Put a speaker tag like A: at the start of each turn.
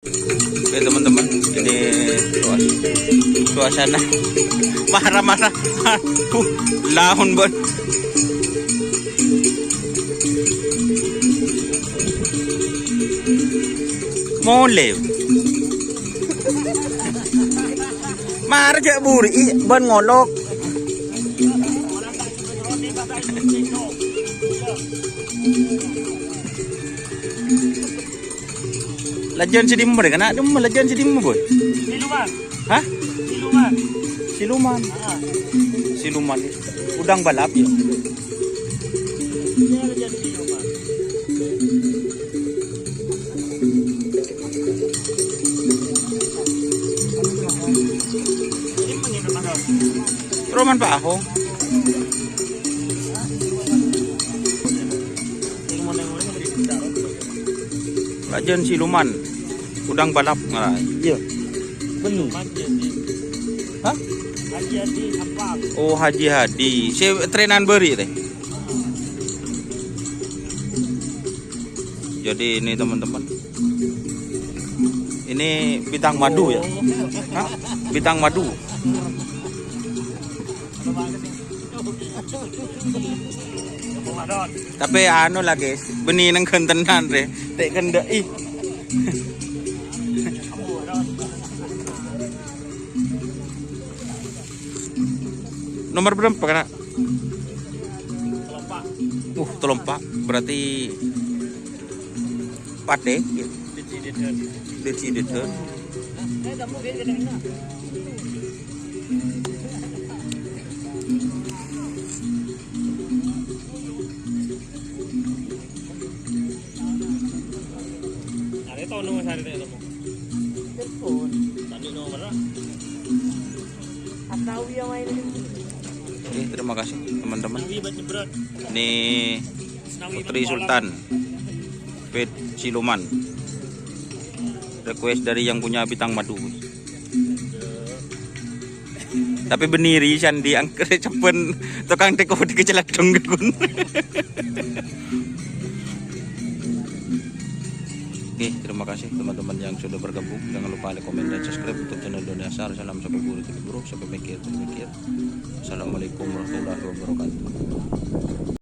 A: Oke teman-teman, ini suasana marah-marah, lahun bon. Mole, marah jak buri, bon ngolok. Lajan sidim mo kan? Ada mo lajan sidim mo boy?
B: Siluman.
A: Hah?
B: Siluman.
A: Siluman. Siluman. Udang balap ya.
B: Dia lajan siluman. Ini menginap apa?
A: Roman pa ako. Lajan siluman. Udang balap ngarai. Iya. Benar. Hah?
B: Haji Hadi Sampang.
A: Oh, Haji Hadi. Si trenan beri teh. Jadi ini teman-teman. Ini bintang madu ya. Hah? Bintang madu. Tapi anu lah guys, benih nang kentenan re, tek kendak ih. Nomor berapa kena?
B: Telompak.
A: Telompak. Berarti pate. Decideden.
B: Ada tahu nomor saya itu mau. Telepon. Tadi nomor lah. Atau yang main ini.
A: Oke, terima kasih teman-teman.
B: Ini
A: Ini Putri Sultan Pet Siluman. Request dari yang punya bintang madu. Tapi beniri sandi angker cepen tukang teko dikecelak dong gun. Oke, terima kasih teman-teman yang sudah bergabung. Jangan lupa like, komen, dan subscribe untuk channel Doniasar. Salam sampai buru sampai mikir. Assalamualaikum warahmatullahi wabarakatuh.